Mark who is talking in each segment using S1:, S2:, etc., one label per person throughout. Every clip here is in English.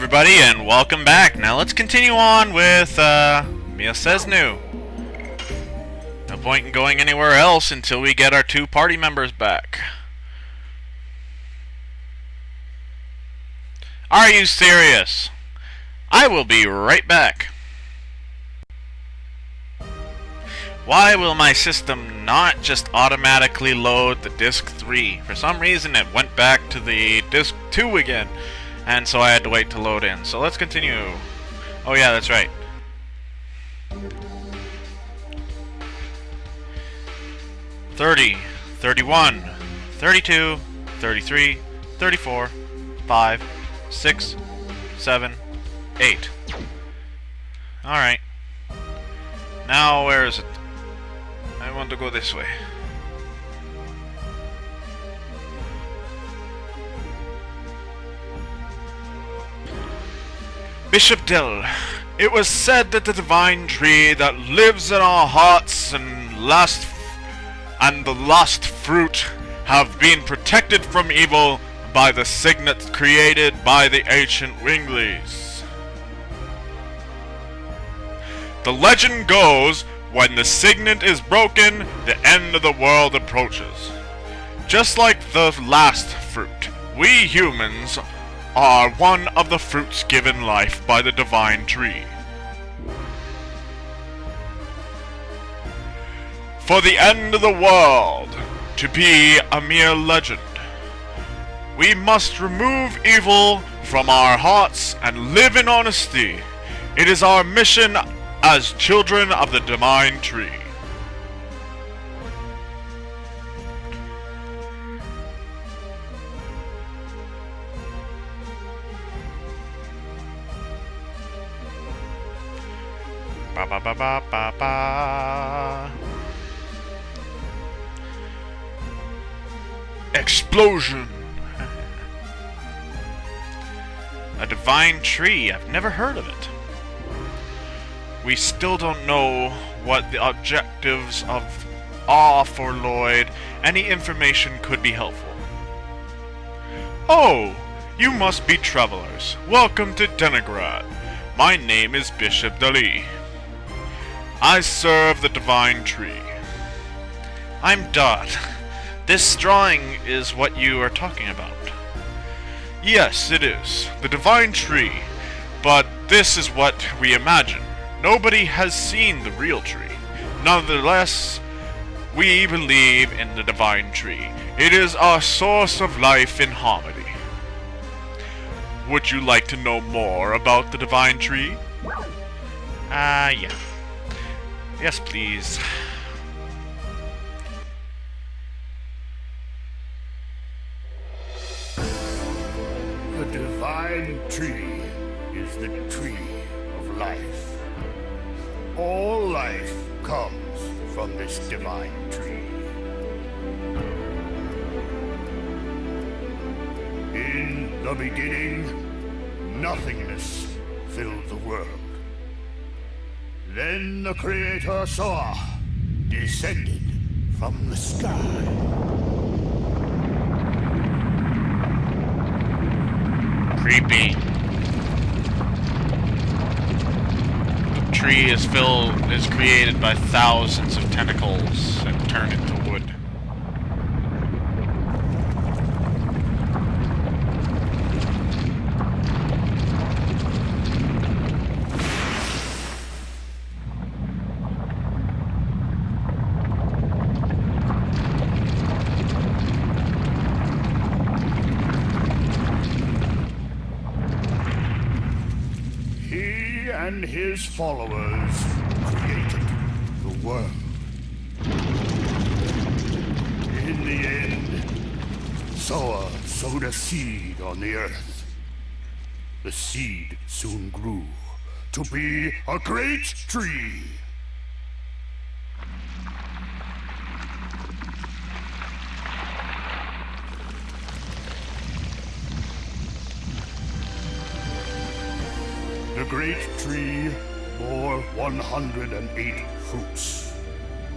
S1: everybody, and welcome back. Now let's continue on with Mia Says New. No point in going anywhere else until we get our two party members back. Are you serious? I will be right back. Why will my system not just automatically load the disc 3? For some reason it went back to the disc 2 again, and so I had to wait to load in. So let's continue. Oh yeah, that's right. $30, $31, $32, $33, $34, $5, $6, $7, $8. Alright. Now where is it? I want to go this way. Bishop Dill, it was said that the divine tree that lives in our hearts and the lost fruit have been protected from evil by the signet created by the ancient Winglies. The legend goes, when the signet is broken, the end of the world approaches. Just like the last fruit, we humans are one of the fruits given life by the divine tree. For the end of the world to be a mere legend, we must remove evil from our hearts and live in honesty. It is our mission as children of the divine tree. Ba ba ba ba ba ba. Explosion. A divine tree. I've never heard of it. We still don't know what the objectives of are for Lloyd. Any information could be helpful. Oh, you must be travelers. Welcome to Denigrad. My name is Bishop Dali. I serve the divine tree. I'm Dot. This drawing is what you are talking about. Yes, it is. The divine tree. But this is what we imagine. Nobody has seen the real tree. Nonetheless, we believe in the divine tree. It is our source of life in harmony. Would you like to know more about the divine tree? Yeah. Yes, please.
S2: The divine tree is the tree of life. All life comes from this divine tree. In the beginning, nothingness filled the world. Then the Creator saw, descended from the sky.
S1: Creepy. The tree is created by thousands of tentacles and turn into wood.
S2: And his followers created the world. In the end, Soa sowed a seed on the earth. The seed soon grew to be a great tree. The great tree bore 108 fruits,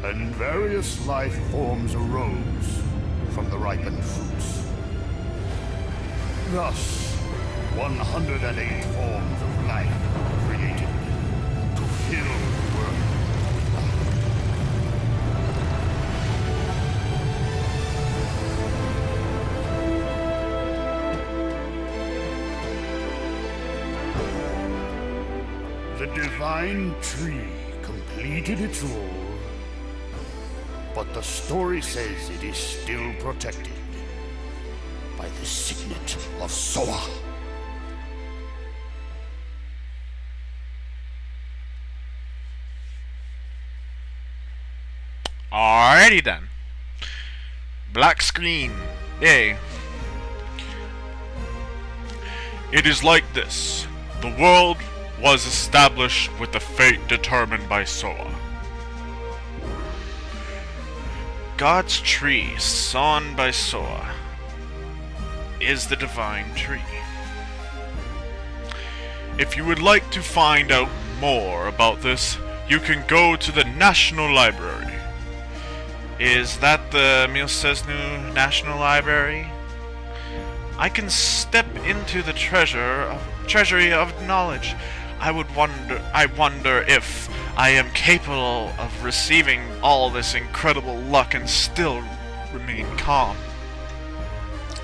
S2: and various life forms arose from the ripened fruits. Thus, 108 forms of life created to fill the world. The divine tree completed its role, but the story says it is still protected by the signet of Soa.
S1: Alrighty then. Black screen. Yay. It is like this. The world was established with the fate determined by Soa. God's tree, sown by Soa, is the divine tree. If you would like to find out more about this, you can go to the National Library. Is that the Milsesnu National Library? I can step into the treasury of knowledge. I wonder if I am capable of receiving all this incredible luck and still remain calm.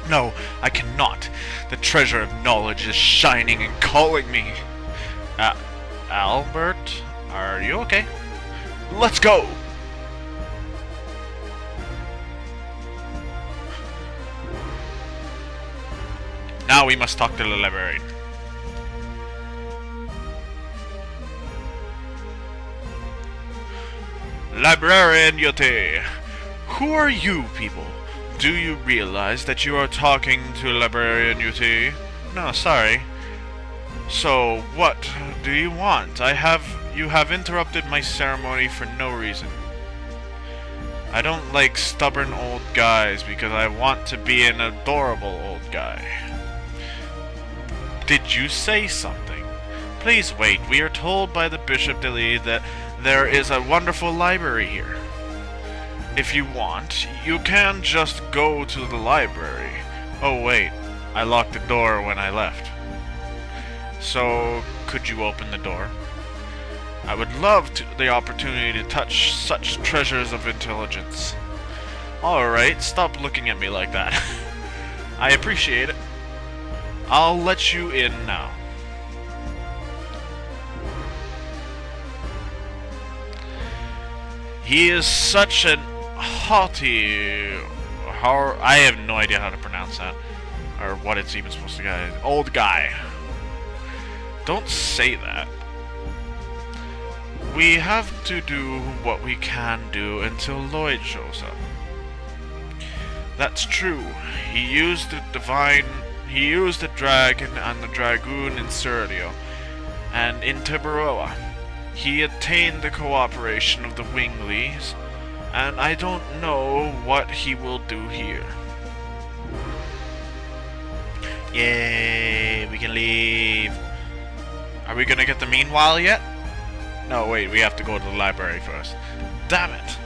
S1: No, I cannot. The treasure of knowledge is shining and calling me. Albert, are you okay? Let's go! Now we must talk to the librarian. Librarian Yote, who are you people? Do you realize that you are talking to Librarian Yote? No, sorry. So, what do you want? You have interrupted my ceremony for no reason. I don't like stubborn old guys because I want to be an adorable old guy. Did you say something? Please wait, we are told by the Bishop Deli that there is a wonderful library here. If you want, you can just go to the library. Oh wait, I locked the door when I left. So, could you open the door? I would love the opportunity to touch such treasures of intelligence. Alright, stop looking at me like that. I appreciate it. I'll let you in now. He is such an haughty... I have no idea how to pronounce that. Or what it's even supposed to be. Old guy. Don't say that. We have to do what we can do until Lloyd shows up. That's true. He used the dragon and the Dragoon in Serdio, and in Tiberoa. He attained the cooperation of the Winglies, and I don't know what he will do here. Yay, we can leave. Are we gonna get the meanwhile yet? No, wait, we have to go to the library first. Damn it!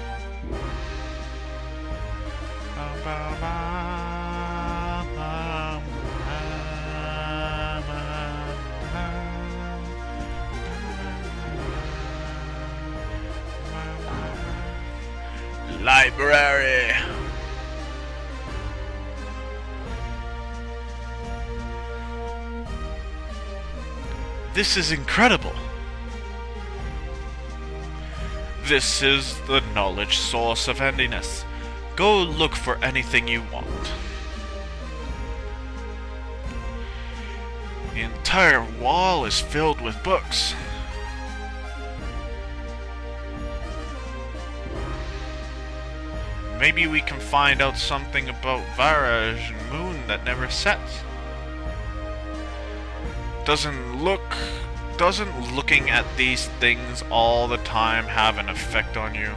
S1: Library! This is incredible! This is the knowledge source of handiness. Go look for anything you want. The entire wall is filled with books. Maybe we can find out something about Varaj and Moon that never sets. Doesn't looking at these things all the time have an effect on you?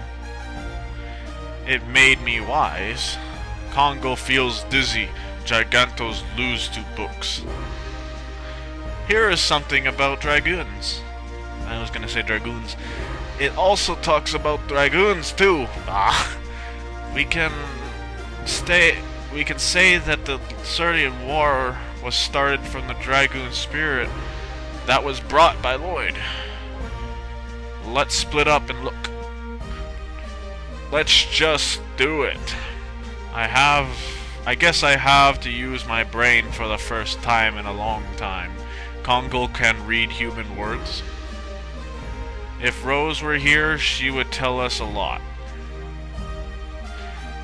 S1: It made me wise. Congo feels dizzy. Gigantos lose to books. Here is something about dragoons. I was gonna say dragoons. It also talks about dragoons too. We can say that the Serdian War was started from the Dragoon spirit that was brought by Lloyd. Let's split up and look. Let's just do it. I guess I have to use my brain for the first time in a long time. Kongo can read human words. If Rose were here, she would tell us a lot.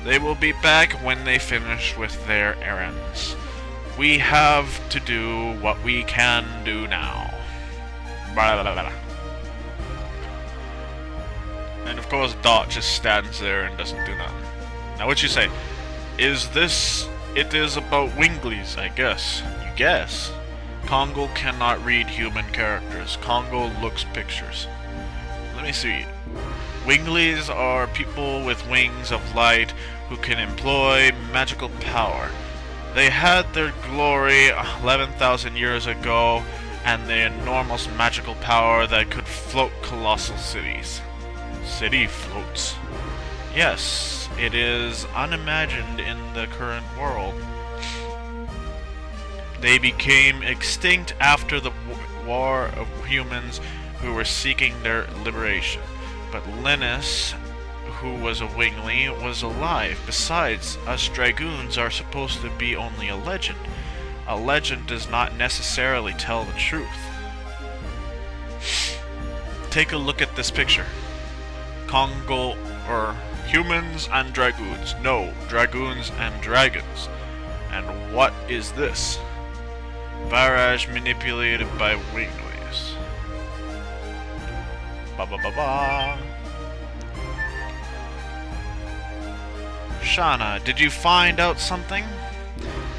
S1: They will be back when they finish with their errands. We have to do what we can do now. Blah, blah, blah. And of course Dot just stands there and doesn't do nothing. Now what you say? Is this... It is about Winglies, I guess. You guess? Kongo cannot read human characters. Kongo looks pictures. Let me see. Winglies are people with wings of light who can employ magical power. They had their glory 11,000 years ago and the enormous magical power that could float colossal cities. City floats. Yes, it is unimagined in the current world. They became extinct after the war of humans who were seeking their liberation. But Linus, who was a Wingly, was alive. Besides, us Dragoons are supposed to be only a legend. A legend does not necessarily tell the truth. Take a look at this picture. Kongo, or humans and Dragoons. No, Dragoons and dragons. And what is this? Barrage manipulated by Winglies. Ba ba ba ba. Shauna, did you find out something?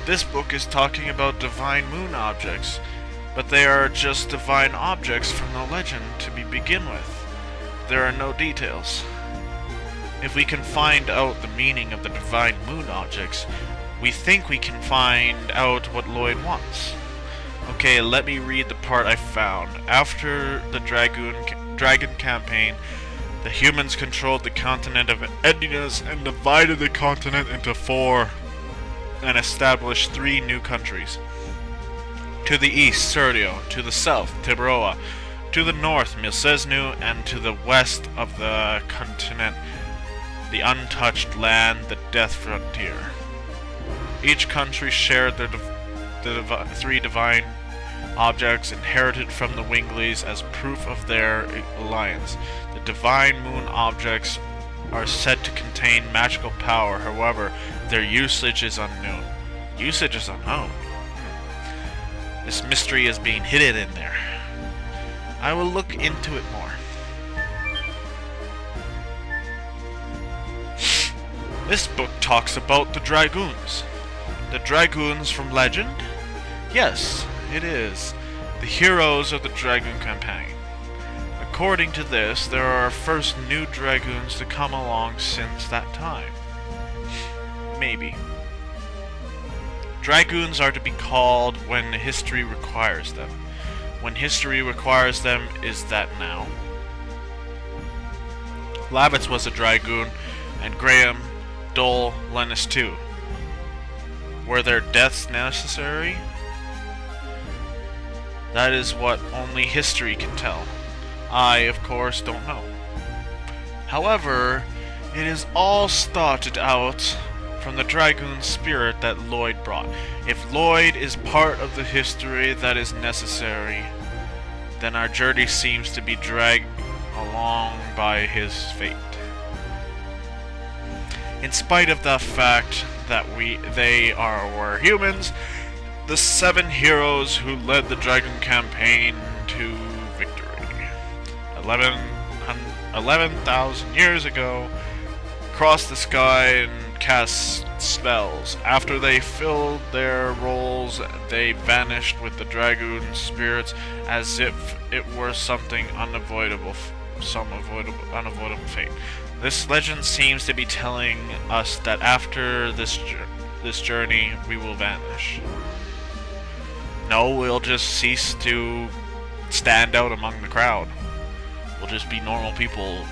S1: This book is talking about divine moon objects, but they are just divine objects from the legend to begin with. There are no details. If we can find out the meaning of the divine moon objects, we think we can find out what Lloyd wants. Okay, let me read the part I found. After the Dragon campaign, the humans controlled the continent of Edinus and divided the continent into 4 and established 3 new countries. To the east, Serdio; to the south, Tiberoa; to the north, Milsesnu; and to the west of the continent, the untouched land, the Death Frontier. Each country shared their 3 divine objects inherited from the Winglies as proof of their alliance. The divine moon objects are said to contain magical power, however, their usage is unknown. Usage is unknown? This mystery is being hidden in there. I will look into it more. This book talks about the Dragoons. The Dragoons from legend? Yes, it is. The heroes of the Dragoon campaign. According to this, there are first new Dragoons to come along since that time. Maybe. Dragoons are to be called when history requires them. When history requires them, is that now? Lavitz was a Dragoon, and Graham, Dole, Linus too. Were their deaths necessary? That is what only history can tell. I, of course, don't know. However, it is all started out from the Dragoon spirit that Lloyd brought. If Lloyd is part of the history that is necessary, then our journey seems to be dragged along by his fate. In spite of the fact that they were humans, the 7 heroes who led the Dragon campaign to victory 11,000 years ago crossed the sky and cast spells. After they filled their roles, they vanished with the Dragoon spirits as if it were something unavoidable fate. This legend seems to be telling us that after this journey, we will vanish. No, we'll just cease to stand out among the crowd. We'll just be normal people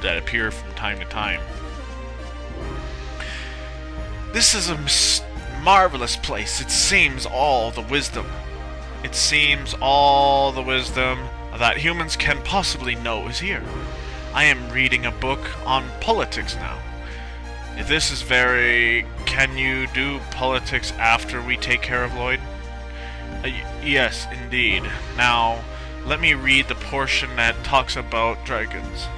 S1: that appear from time to time. This is a marvelous place. It seems all the wisdom that humans can possibly know is here. I am reading a book on politics now. This is very... Can you do politics after we take care of Lloyd? Yes, indeed. Now, let me read the portion that talks about dragons.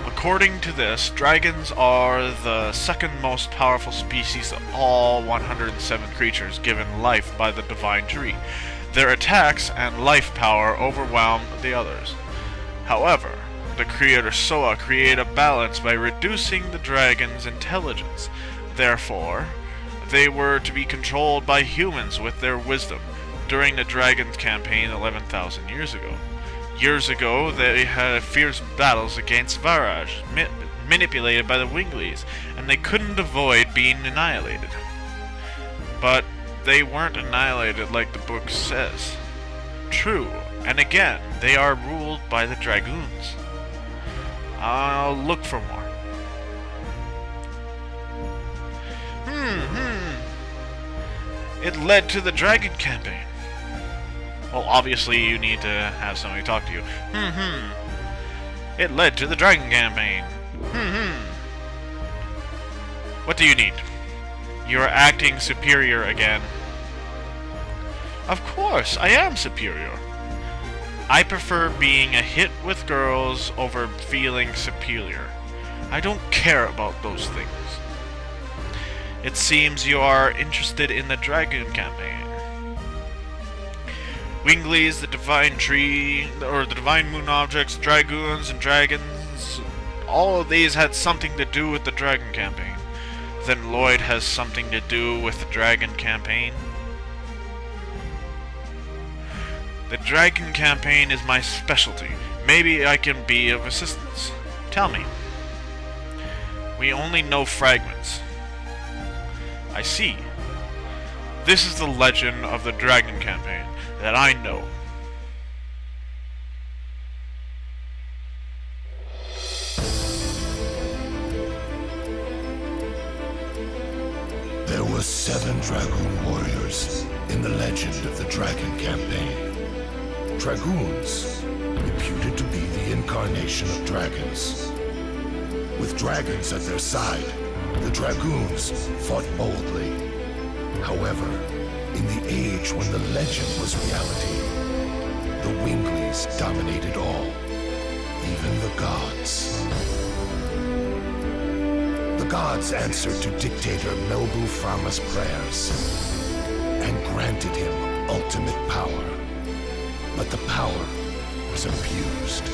S1: According to this, dragons are the second most powerful species of all 107 creatures given life by the divine tree. Their attacks and life power overwhelm the others. However, the creator Soa created a balance by reducing the dragon's intelligence. Therefore, they were to be controlled by humans with their wisdom during the Dragon's campaign 11,000 years ago. Years ago, they had fierce battles against Varaj, manipulated by the Winglies, and they couldn't avoid being annihilated. But they weren't annihilated like the book says. True, and again, they are ruled by the Dragoons. I'll look for more. It led to the Dragon campaign. Well, obviously you need to have somebody talk to you. It led to the Dragon campaign. What do you need? You are acting superior again. Of course, I am superior. I prefer being a hit with girls over feeling superior. I don't care about those things. It seems you are interested in the Dragoon campaign. Winglies, the divine tree, or the divine moon objects, dragoons, and dragons, all of these had something to do with the Dragon campaign. Then Lloyd has something to do with the Dragon campaign. The Dragon campaign is my specialty. Maybe I can be of assistance. Tell me. We only know fragments. I see. This is the legend of the Dragon campaign that I know.
S2: There were 7 Dragoon warriors in the legend of the Dragon campaign. Dragoons, reputed to be the incarnation of dragons. With dragons at their side, the Dragoons fought boldly. However, in the age when the legend was reality, the Winglies dominated all, even the gods. The gods answered to dictator Melbu Frama's prayers and granted him ultimate power. But the power was abused.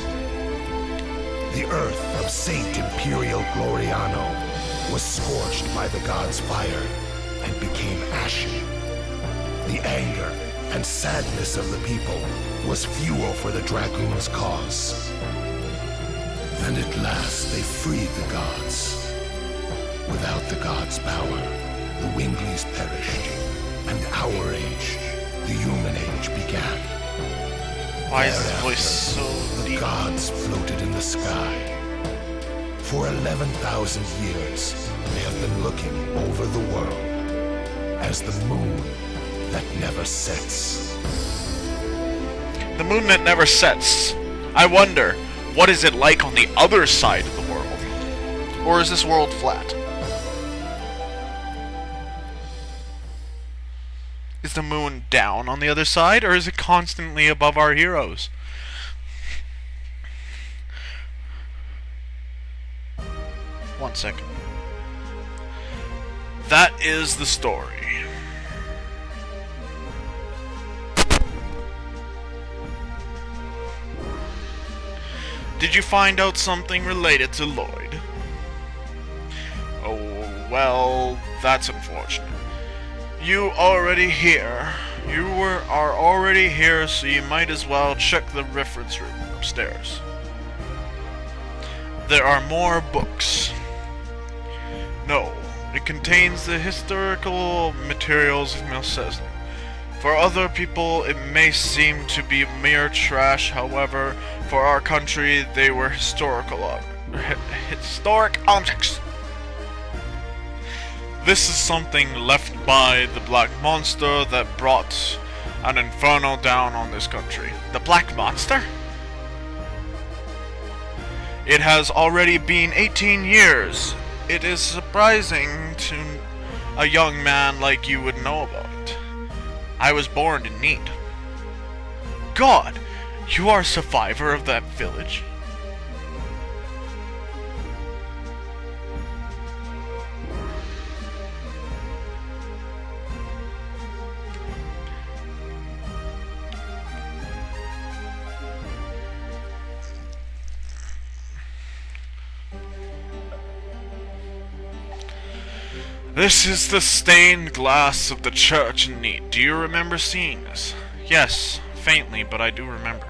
S2: The earth of Saint Imperial Gloriano was scorched by the gods' fire and became ashen. The anger and sadness of the people was fuel for the Dragoon's cause. Then at last they freed the gods. Without the gods' power, the Winglies perished, and our age, the human age, began.
S1: Why is his voice so deep?
S2: The gods floated in the sky. For 11,000 years, they have been looking over the world as the moon that never sets.
S1: The moon that never sets. I wonder, what is it like on the other side of the world? Or is this world flat? Is the moon down on the other side, or is it constantly above our heroes? One second. That is the story. Did you find out something related to Lloyd? Oh, well, that's unfortunate. You already here. You are already here, so you might as well check the reference room upstairs. There are more books. No, it contains the historical materials of Milcesna. For other people, it may seem to be mere trash. However, for our country, they were historic objects. This is something left by the Black Monster that brought an inferno down on this country. The Black Monster? It has already been 18 years. It is surprising to a young man like you would know about it. I was born in Neat. God, you are a survivor of that village. This is the stained glass of the church in Neat. Do you remember seeing this? Yes, faintly, but I do remember.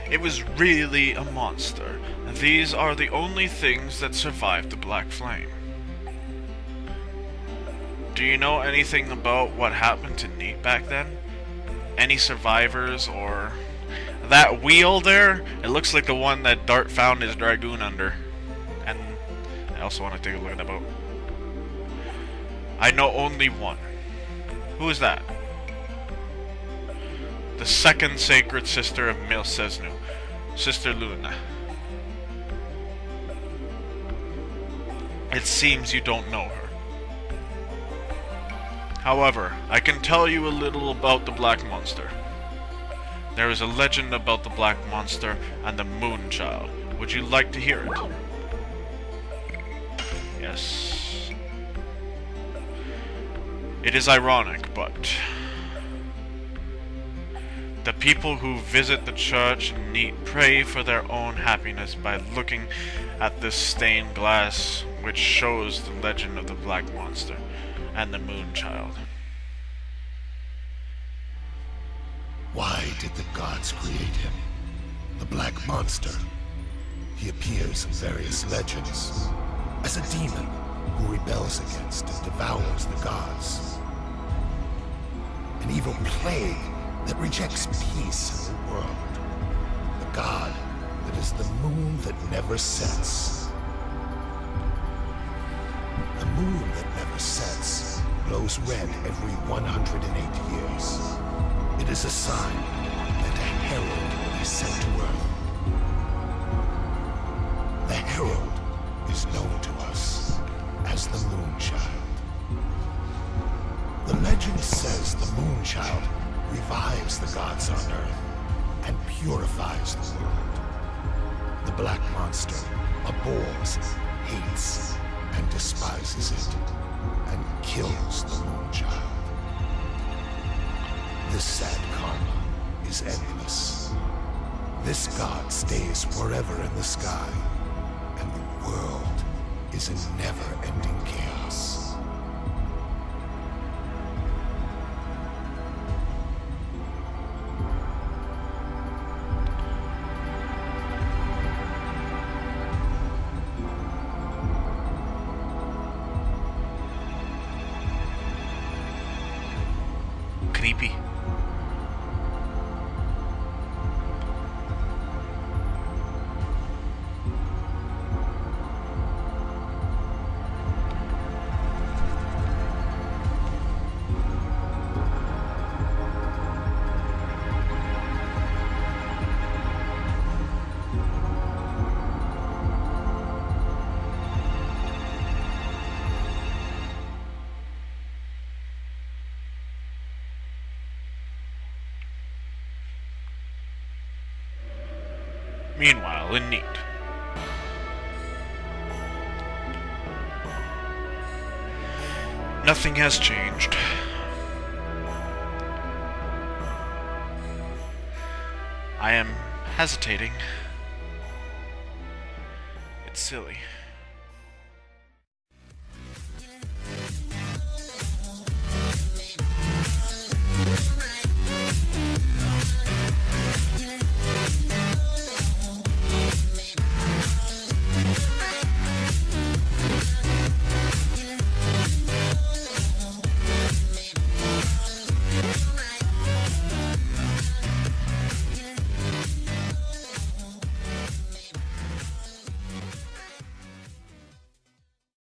S1: It was really a monster. These are the only things that survived the Black Flame. Do you know anything about what happened to Neat back then? Any survivors or... That wheel there? It looks like the one that Dart found his Dragoon under. And I also want to take a look at that boat. I know only one. Who is that? The second sacred sister of Milsesnu, Sister Luna. It seems you don't know her. However, I can tell you a little about the Black Monster. There is a legend about the Black Monster and the Moon Child. Would you like to hear it? Yes. It is ironic, but the people who visit the church in Neat pray for their own happiness by looking at this stained glass which shows the legend of the Black Monster and the Moon Child.
S2: Why did the gods create him? The Black Monster. He appears in various legends as a demon who rebels against and devours the gods. An evil plague that rejects peace in the world. The god that is the moon that never sets. The moon that never sets glows red every 108 years. It is a sign that a herald is sent to Earth. The herald is known to us as the Moon Child. The legend says the Moon Child revives the gods on Earth and purifies the world. The Black Monster abhors, hates, and despises it, and kills the Moon Child. This sad karma is endless. This god stays forever in the sky, and the world is in never-ending chaos.
S1: Creepy. Meanwhile, in Neat. Nothing has changed. I am hesitating. It's silly.